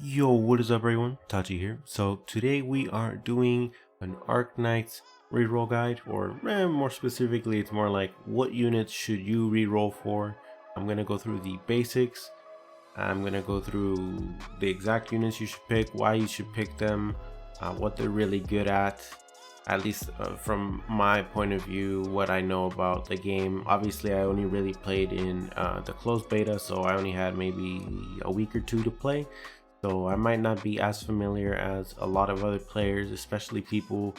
Yo, what is up everyone? Tachi here. So today we are doing an Arknights reroll guide, or more specifically it's more like what units should you reroll for. I'm gonna go through the basics. I'm gonna go through the exact units you should pick, why you should pick them, what they're really good at least from my point of view, what I know about the game. Obviously I only really played in the closed beta, so I only had maybe a week or two to play. So I might not be as familiar as a lot of other players, especially people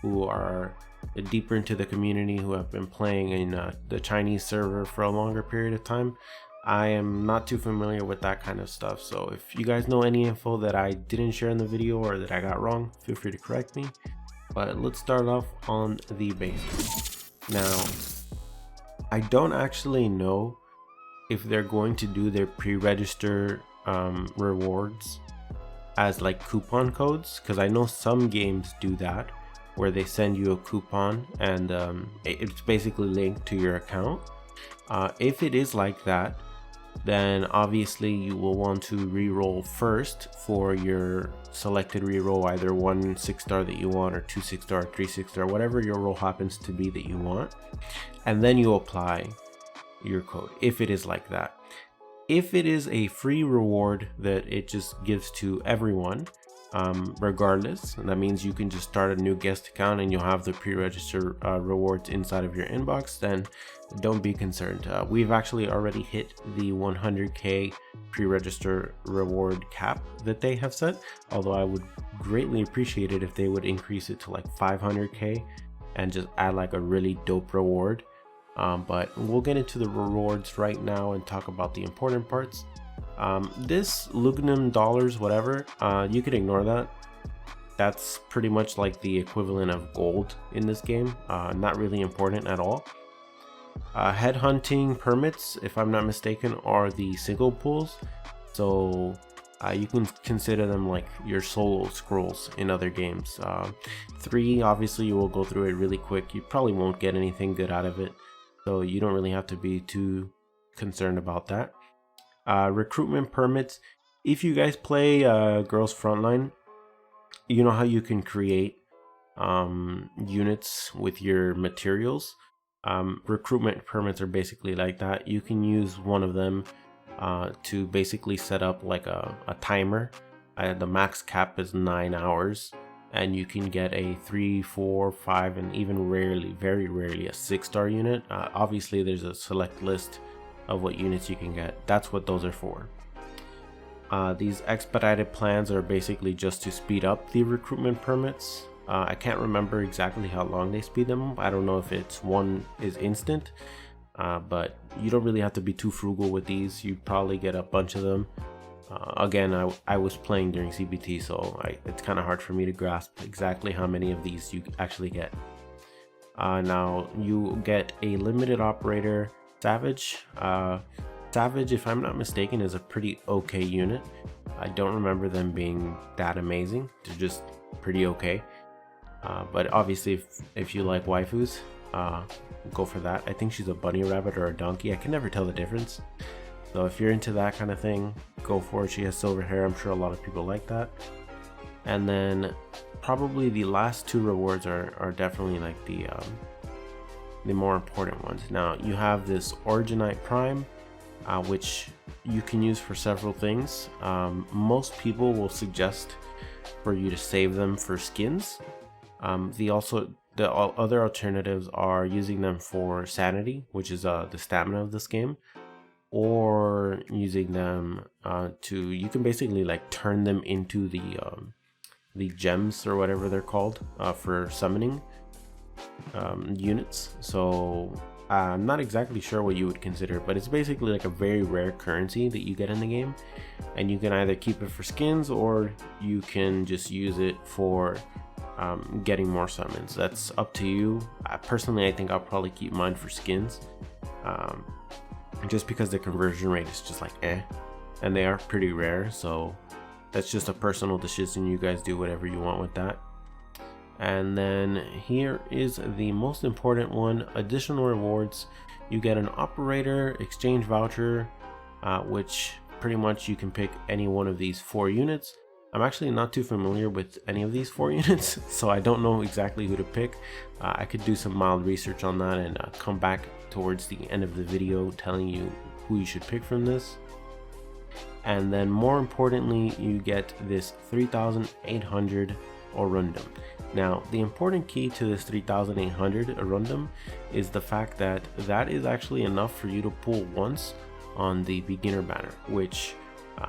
who are deeper into the community, who have been playing in the Chinese server for a longer period of time. I am not too familiar with that kind of stuff. So if you guys know any info that I didn't share in the video or that I got wrong, feel free to correct me. But let's start off on the basics. Now, I don't actually know if they're going to do their pre-register rewards as like coupon codes, because I know some games do that where they send you a coupon and it's basically linked to your account. If it is like that, then obviously you will want to re-roll first for your selected reroll, either 1 6-star that you want, or 2 6-star, 3 6-star, whatever your roll happens to be that you want, and then you apply your code if it is like that. If it is a free reward that it just gives to everyone, regardless, and that means you can just start a new guest account and you'll have the pre-register rewards inside of your inbox, then don't be concerned. We've actually already hit the 100k pre-register reward cap that they have set, although I would greatly appreciate it if they would increase it to like 500k and just add like a really dope reward. But we'll get into the rewards right now and talk about the important parts. This Lugnum dollars, whatever, you could ignore that. That's pretty much like the equivalent of gold in this game. Not really important at all. Headhunting permits, if I'm not mistaken, are the single pools. So you can consider them like your solo scrolls in other games. 3, obviously you will go through it really quick. You probably won't get anything good out of it, so you don't really have to be too concerned about that. Recruitment permits, if you guys play Girls Frontline, you know how you can create units with your materials. Recruitment permits are basically like that. You can use one of them to basically set up like a timer. The max cap is 9 hours, and you can get a 3, 4, 5, and even very rarely a 6-star unit. Obviously there's a select list of what units you can get. That's what those are for. These expedited plans are basically just to speed up the recruitment permits. I can't remember exactly how long they speed them. I don't know if it's one is instant, but you don't really have to be too frugal with these. You probably get a bunch of them. Again, I was playing during CBT, so it's kind of hard for me to grasp exactly how many of these you actually get. Now you get a limited operator Savage. Savage, if I'm not mistaken, is a pretty okay unit. I don't remember them being that amazing. They're just pretty okay. But obviously if you like waifus, go for that. I think she's a bunny rabbit or a donkey. I can never tell the difference. So if you're into that kind of thing, go for it. She has silver hair. I'm sure a lot of people like that. And then probably the last 2 rewards are definitely like the more important ones. Now you have this Origin Prime, which you can use for several things. Most people will suggest for you to save them for skins. The other alternatives are using them for sanity, which is the stamina of this game, or using them you can basically like turn them into the gems or whatever they're called for summoning units. So I'm not exactly sure what you would consider, but it's basically like a very rare currency that you get in the game, and you can either keep it for skins or you can just use it for getting more summons. That's up to you. Personally, I think I'll probably keep mine for skins, just because the conversion rate is just like and they are pretty rare. So that's just a personal decision. You guys do whatever you want with that. And then here is the most important one, additional rewards. You get an operator exchange voucher, which pretty much you can pick any one of these 4 units. I'm actually not too familiar with any of these 4 units, so I don't know exactly who to pick. I could do some mild research on that and come back towards the end of the video telling you who you should pick from this. And then more importantly, you get this 3,800 Orundum. Now, the important key to this 3,800 Orundum is the fact that that is actually enough for you to pull once on the beginner banner, which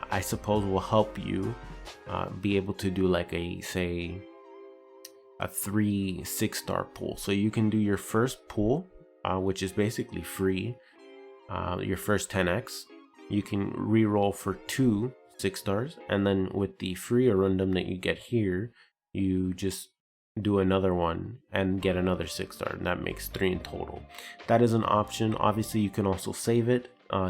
I suppose will help you be able to do like a 3 6-star pull. So you can do your first pull, which is basically free, your first 10x. You can reroll for 2 6-stars, and then with the free Orundum that you get here, you just do another one and get another 6-star, and that makes 3 in total. That is an option. Obviously you can also save it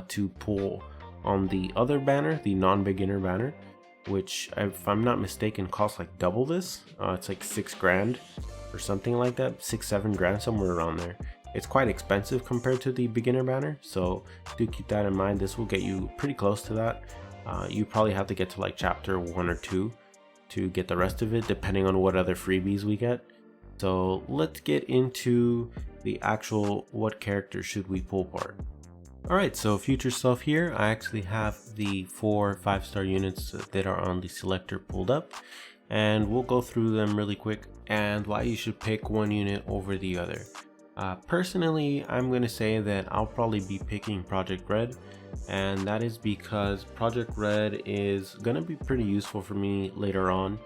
to pull on the other banner, the non-beginner banner, which if I'm not mistaken costs like double this. It's like 6 grand or something like that, 6-7 grand, somewhere around there. It's quite expensive compared to the beginner banner, so do keep that in mind. This will get you pretty close to that. You probably have to get to like chapter 1 or 2 to get the rest of it, depending on what other freebies we get. So let's get into the actual what character should we pull part. Alright, so future self here, I actually have the 4 5-star units that are on the selector pulled up, and we'll go through them really quick and why you should pick one unit over the other. Personally, I'm going to say that I'll probably be picking Project Red, and that is because Project Red is going to be pretty useful for me later on,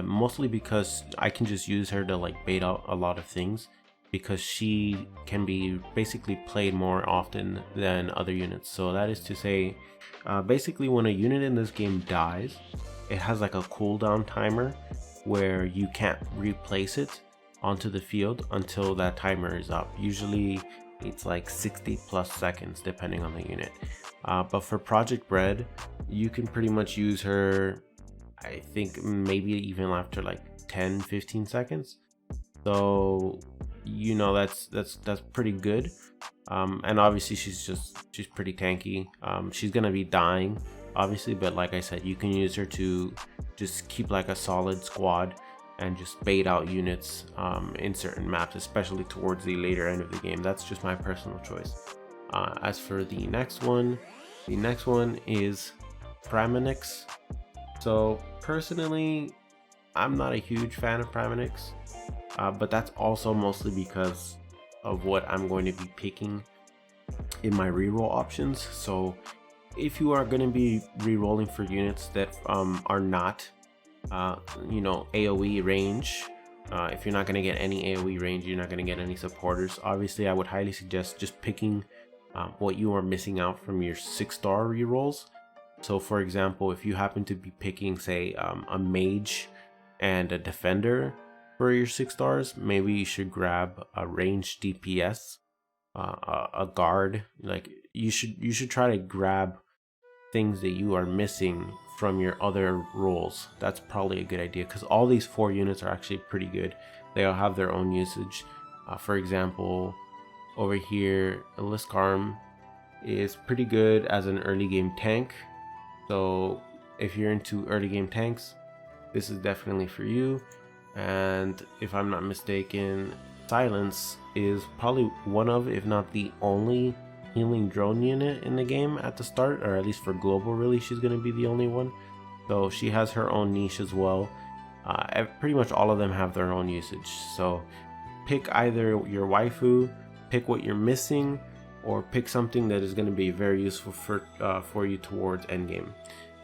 mostly because I can just use her to like bait out a lot of things, because she can be basically played more often than other units. So that is to say, basically when a unit in this game dies, it has like a cooldown timer where you can't replace it onto the field until that timer is up. Usually it's like 60 plus seconds depending on the unit, but for Project Red you can pretty much use her, I think maybe even after like 10-15 seconds. So you know that's pretty good, and obviously she's pretty tanky. She's gonna be dying obviously, but like I said, you can use her to just keep like a solid squad and just bait out units in certain maps, especially towards the later end of the game. That's just my personal choice. As for the next one is Pramanix. So personally, I'm not a huge fan of Pramanix, but that's also mostly because of what I'm going to be picking in my reroll options. So if you are going to be rerolling for units that are not you know, AoE range, if you're not going to get any AoE range, you're not going to get any supporters, obviously I would highly suggest just picking what you are missing out from your 6-star rerolls. So for example, if you happen to be picking say a mage and a defender for your 6-stars, maybe you should grab a ranged DPS, a guard. Like you should try to grab things that you are missing from your other roles. That's probably a good idea, because all these 4 units are actually pretty good. They all have their own usage. For example, over here, Liskarm is pretty good as an early game tank. So if you're into early game tanks, this is definitely for you. And if I'm not mistaken, Silence is probably one of, if not the only, healing drone unit in the game at the start, or at least for global release she's going to be the only one. So she has her own niche as well. Pretty much all of them have their own usage, so pick either your waifu, pick what you're missing, or pick something that is going to be very useful for you towards endgame.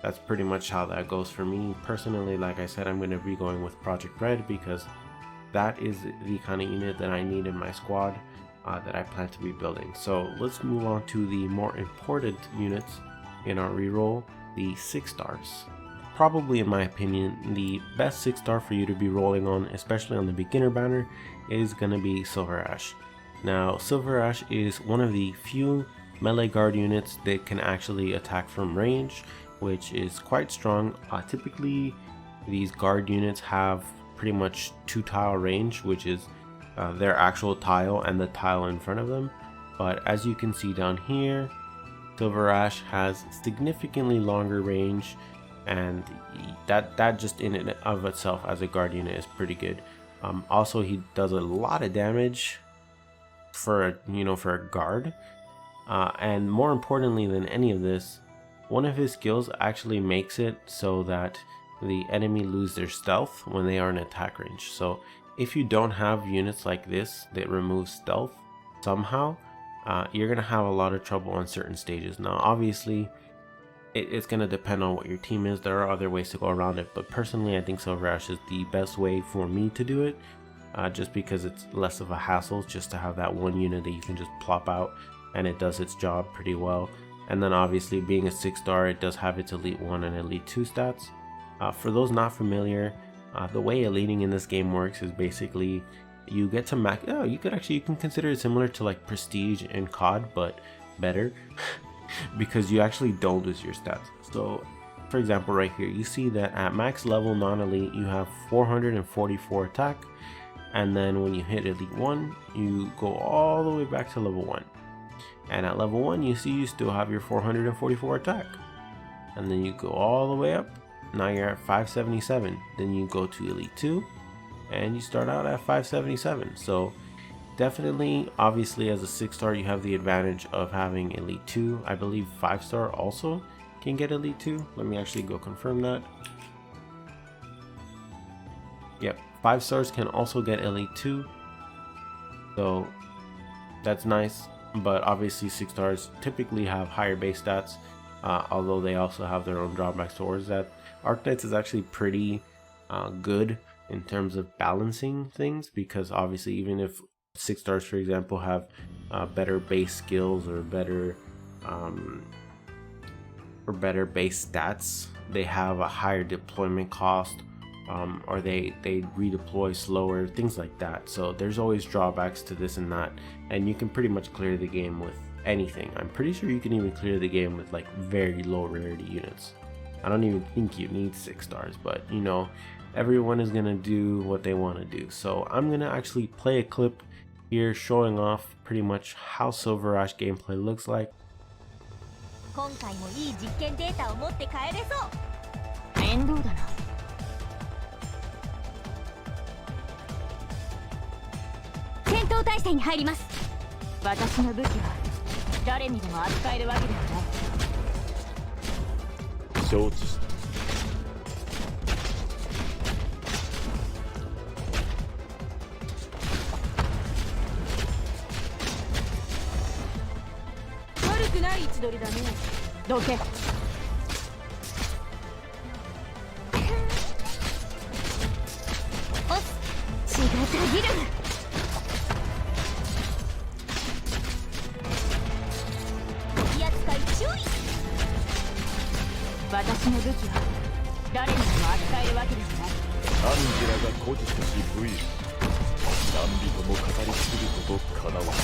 That's pretty much how that goes for me personally. Like I said, I'm going to be going with Project Red because that is the kind of unit that I need in my squad, that I plan to be building. So let's move on to the more important units in our reroll, the 6-stars. Probably, in my opinion, the best 6-star for you to be rolling on, especially on the beginner banner, is going to be SilverAsh. Now, SilverAsh is one of the few melee guard units that can actually attack from range, which is quite strong. Typically, these guard units have pretty much 2-tile range, which is their actual tile and the tile in front of them. But as you can see down here, SilverAsh has significantly longer range, and that just in and of itself as a guard unit is pretty good. Also, he does a lot of damage for a guard, and more importantly than any of this, one of his skills actually makes it so that the enemy lose their stealth when they are in attack range. So if you don't have units like this that remove stealth somehow, you're gonna have a lot of trouble on certain stages. Now obviously it's gonna depend on what your team is. There are other ways to go around it, but personally I think SilverAsh is the best way for me to do it, just because it's less of a hassle just to have that one unit that you can just plop out and it does its job pretty well. And then obviously being a 6-star, it does have its Elite 1 and Elite 2 stats. For those not familiar, the way eliting in this game works is basically you get to max. You can consider it similar to like Prestige in COD, but better because you actually don't lose your stats. So for example, right here you see that at max level non-elite you have 444 attack, and then when you hit Elite 1 you go all the way back to level 1, and at level 1 you see you still have your 444 attack, and then you go all the way up. Now you're at 577. Then you go to Elite 2 and you start out at 577. So definitely, obviously as a 6-star you have the advantage of having Elite 2. I believe 5-star also can get Elite 2. Let me actually go confirm that. Yep, 5-stars can also get Elite 2. So that's nice, but obviously 6-stars typically have higher base stats, although they also have their own drawbacks towards that. Arknights is actually pretty good in terms of balancing things, because obviously even if 6-stars for example have better base skills or better base stats, they have a higher deployment cost, or they redeploy slower, things like that. So there's always drawbacks to this and that, and you can pretty much clear the game with anything. I'm pretty sure you can even clear the game with like very low rarity units. I don't even think you need 6-stars, but you know, everyone is gonna do what they want to do. So I'm gonna actually play a clip here showing off pretty much how SilverAsh gameplay looks like. 今回もいい実験データを持って帰れそう。面倒だな。戦闘態勢に入ります。私の武器は誰にでも扱えるわけではない。承知した。悪くない位置取りだね。どけ。おっ、血がたぎる。取扱い注意。私の武器は誰にでも扱えるわけではない。アンジェラが誇示し武勇、何人も語り継ぐことかなわない。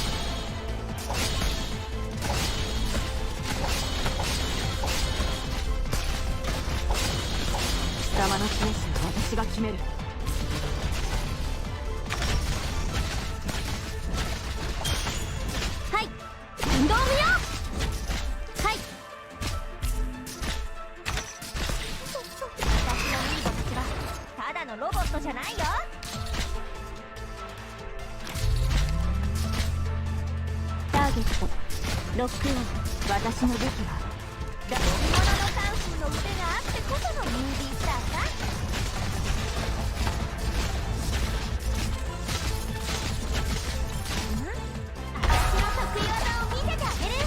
貴様のペースは私が決める。はい、運動無用。はい。私のミートたちはただのロボットじゃないよ。ターゲットロックオン。私の武器は本物のカンフーの腕があってこそのムービースターか。私の得意技を見せてあげる。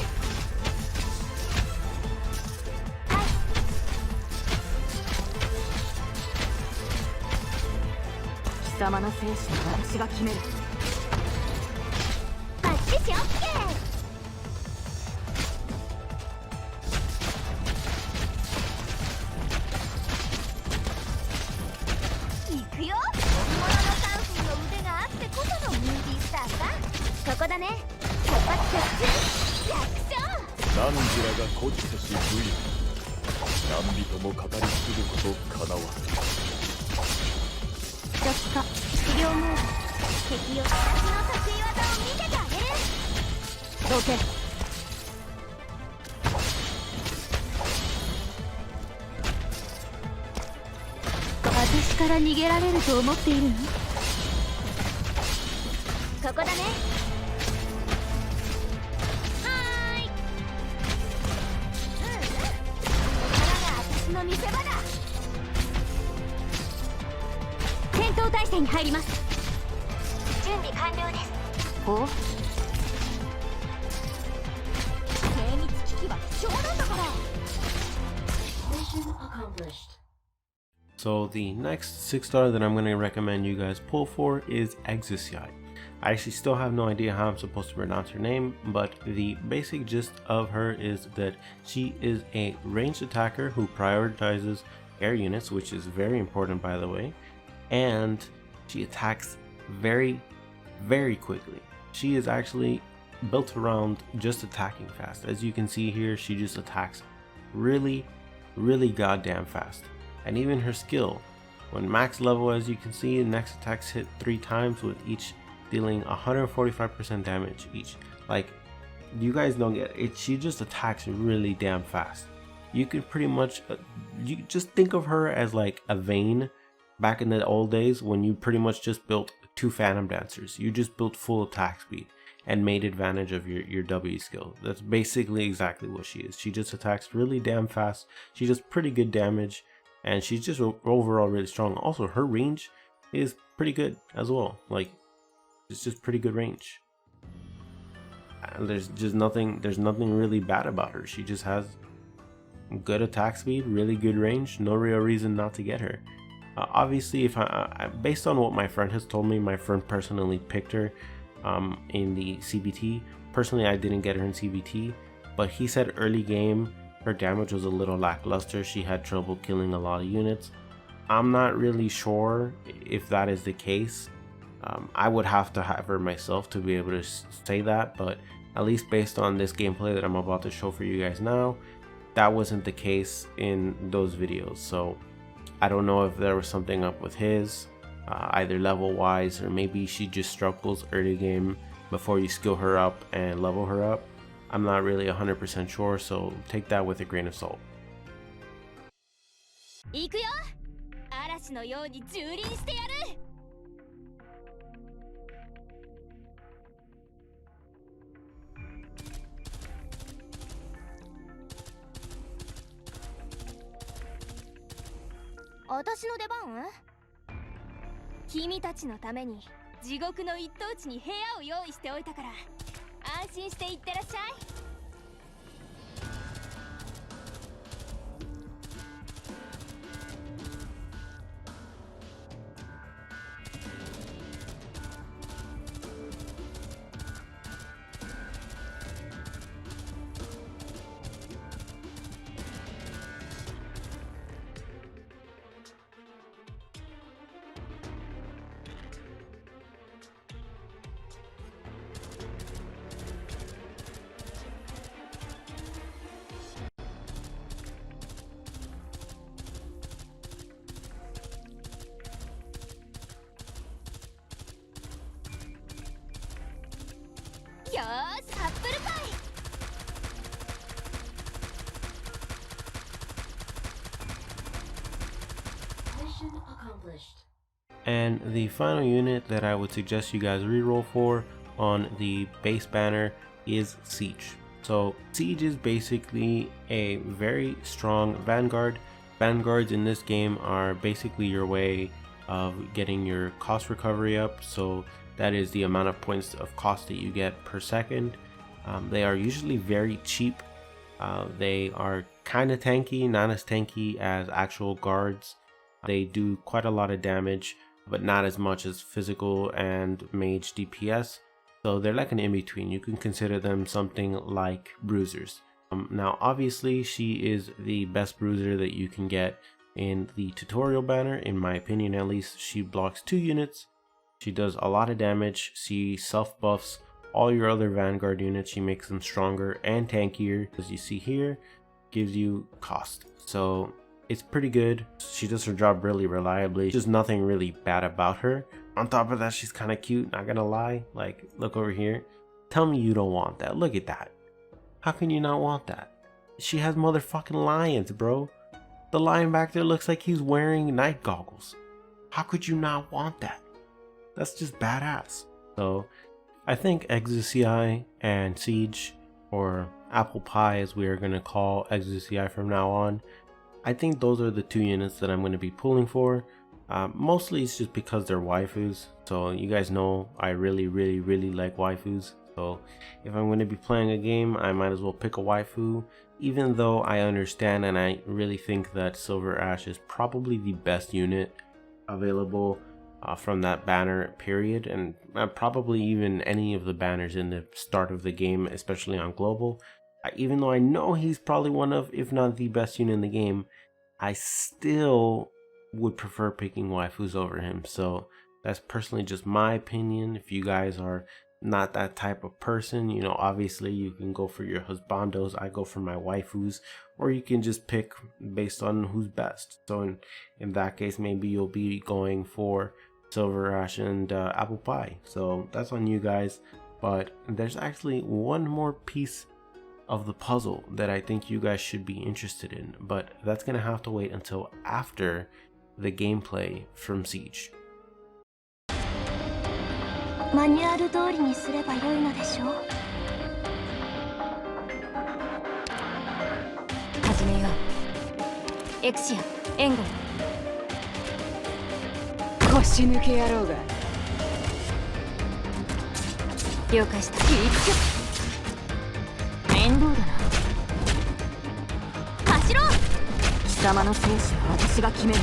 はい。貴様の生死は私が決める。あっちしオッケー。ここだね。突発突進楽勝。ナンジュラが誇示し武勇、何人も語り継ぐことかなわない。初期化治療モード。敵よ、私の得意技を見せてあげる。どけ。私から逃げられると思っているの？ここだね。はーい。ここが私の見せ場だ。戦闘態勢に入ります。準備完了です。お？精密機器は貴重なんだから。Mission accomplished. So the next 6-star that I'm going to recommend you guys pull for is Exusiai. I actually still have no idea how I'm supposed to pronounce her name, but the basic gist of her is that she is a ranged attacker who prioritizes air units, which is very important by the way, and she attacks very quickly. She is actually built around just attacking fast. As you can see here, she just attacks really goddamn fast. And even her skill, when max level, as you can see, next attacks hit 3 times with each dealing 145% damage each. Like, you guys don't get it. She just attacks really damn fast. You could pretty much, you just think of her as like a Vayne back in the old days when you pretty much just built 2 Phantom Dancers. You just built full attack speed and made advantage of your W skill. That's basically exactly what she is. She just attacks really damn fast. She does pretty good damage. And she's just overall really strong. Also, her range is pretty good as well. Like, it's just pretty good range. And there's nothing really bad about her. She just has good attack speed, really good range. No real reason not to get her. Obviously, if based on what my friend has told me, my friend personally picked her in the CBT. Personally, I didn't get her in CBT, but he said early game her damage was a little lackluster. She had trouble killing a lot of units. I'm not really sure if that is the case. I would have to have her myself to be able to say that, but at least based on this gameplay that I'm about to show for you guys now, that wasn't the case in those videos. So I don't know if there was something up with his, either level wise, or maybe she just struggles early game before you skill her up and level her up. I'm not really 100% sure, so take that with a grain of salt. 行くよ。嵐のように蹂躙してやる。私の出番？君たちのために地獄の一等地に部屋を用意しておいたから安心していってらっしゃい。よーし、アップルパイ。Mission accomplished. And the final unit that I would suggest you guys reroll for on the base banner is Siege. So Siege is basically a very strong Vanguard. Vanguards in this game are basically your way of getting your cost recovery up. So that is the amount of points of cost that you get per second. They are usually very cheap. They are kind of tanky, not as tanky as actual guards. They do quite a lot of damage, but not as much as physical and mage DPS. So they're like an in-between. You can consider them something like bruisers. Now obviously she is the best bruiser that you can get in the tutorial banner, in my opinion at least. She blocks 2 units. She does a lot of damage. She self buffs all your other Vanguard units. She makes them stronger and tankier. As you see here, gives you cost. So it's pretty good. She does her job really reliably. There's nothing really bad about her. On top of that, she's kind of cute, not gonna lie. Like, look over here. Tell me you don't want that. Look at that. How can you not want that? She has motherfucking lions, bro. The lion back there looks like he's wearing night goggles. How could you not want that? That's just badass. So I think Exusiai and Siege, or Apple Pie as we are going to call Exusiai from now on, I think those are the two units that I'm going to be pulling for. Mostly it's just because they're waifus. So you guys know I really like waifus. So if I'm going to be playing a game, I might as well pick a waifu, even though I understand and I really think that SilverAsh is probably the best unit available from that banner period, and probably even any of the banners in the start of the game, especially on global. Even though I know he's probably one of, if not the best unit in the game, I still would prefer picking waifus over him. So that's personally just my opinion. If you guys are not that type of person, you know, obviously you can go for your husbandos. I go for my waifus, or you can just pick based on who's best. So in that case, maybe you'll be going for SilverAsh and Apple Pie. So that's on you guys. But there's actually one more piece of the puzzle that I think you guys should be interested in, but that's gonna have to wait until after the gameplay from Siege. マニュアル通りにすればよいのでしょう。始めよう。エクシア、援護。腰抜け野郎が。了解した。面倒だな。走ろう。貴様の生死は私が決める。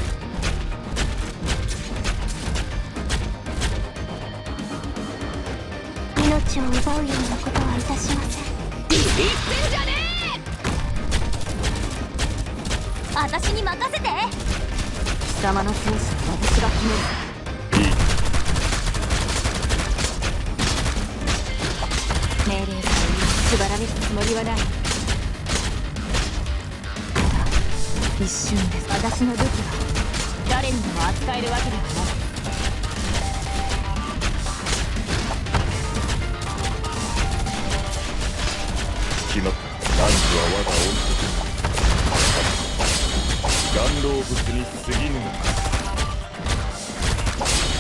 命を奪うようなことはいたしません。ビビってんじゃねえ。私に任せて。貴様の生死は私が決める。命令さえ縛られるつもりはない。ただ一瞬です。私の武器は誰にでも扱えるわけではない。決まった。男児は我が恩徳。顔老物に過ぎぬのか。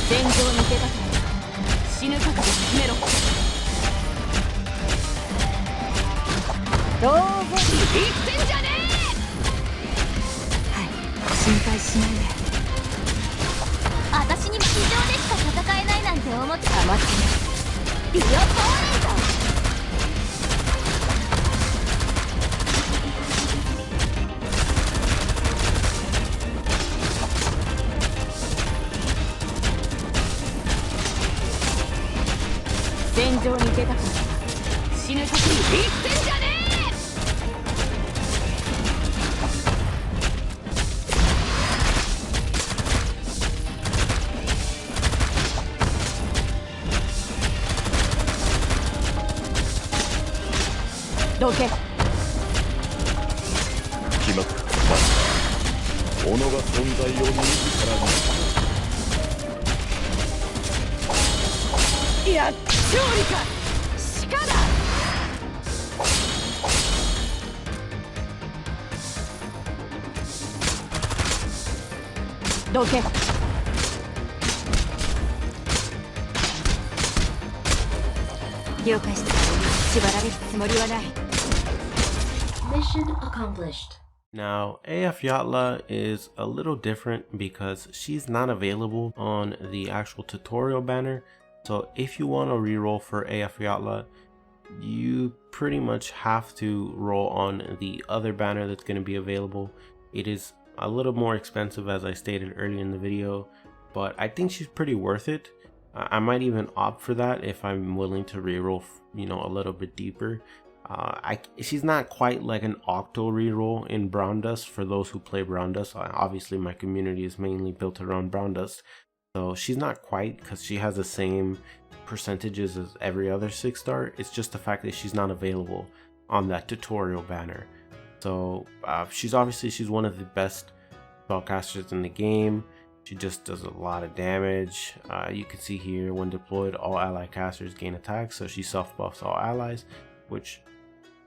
戦場に出たと死ぬ覚悟で決めろ。どうぞ。言ってんじゃねえ。はい、心配しないで。私に地上でしか戦えないなんて思ってたまってね。ビオポーネント。戦場に出たから死ぬ時に言ってんじゃねえ。どけ。決まった。己が存在を自らに。いや、勝利か鹿だ。どけ。了解した。縛られるつもりはない。Mission accomplished. Now, Eyjafjalla is a little different because she's not available on the actual tutorial banner. So if you want to reroll for Eyjafjalla, you pretty much have to roll on the other banner that's going to be available. It is a little more expensive, as I stated earlier in the video, but I think she's pretty worth it. I might even opt for that if I'm willing to reroll, you know, a little bit deeper. She's not quite like an octo reroll in Brown Dust for those who play Brown Dust. Obviously my community is mainly built around Brown Dust, so she's not quite, because she has the same percentages as every other 6-star. It's just the fact that she's not available on that tutorial banner. So she's one of the best spellcasters in the game. She just does a lot of damage. You can see here, when deployed, all ally casters gain attacks, so she self buffs all allies, which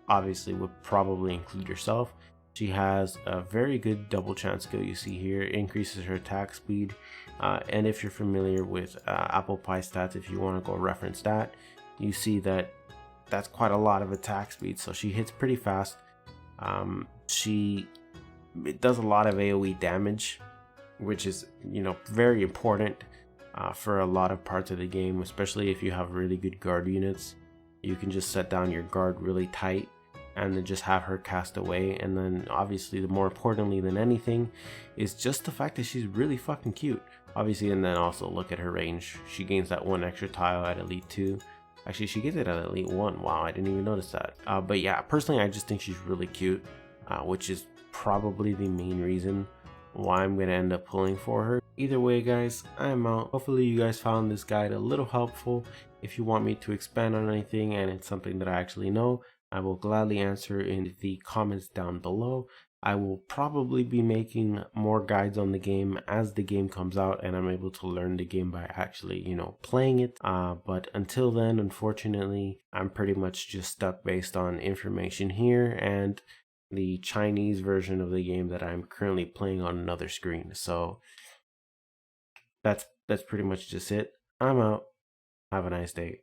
obviously would probably include yourself. She has a very good double chance skill you see here, increases her attack speed. And if you're familiar with Apple Pie stats, if you want to go reference that, you see that that's quite a lot of attack speed. So she hits pretty fast. It does a lot of AoE damage, which is, you know, very important for a lot of parts of the game, especially if you have really good guard units. You can just set down your guard really tight and then just have her cast away. And then obviously, the more importantly than anything is just the fact that she's really fucking cute, obviously. And then also look at her range. She gains that 1 extra tile at Elite 2. Actually, she gets it at Elite 1. Wow, I didn't even notice that. But yeah, personally, I just think she's really cute, which is probably the main reason why I'm gonna end up pulling for her. Either way, guys, I'm out. Hopefully you guys found this guide a little helpful. If you want me to expand on anything and it's something that I actually know, I will gladly answer in the comments down below. I will probably be making more guides on the game as the game comes out and I'm able to learn the game by actually, you know, playing it. But until then, unfortunately, I'm pretty much just stuck based on information here and the Chinese version of the game that I'm currently playing on another screen. So that's pretty much just it. I'm out. Have a nice day.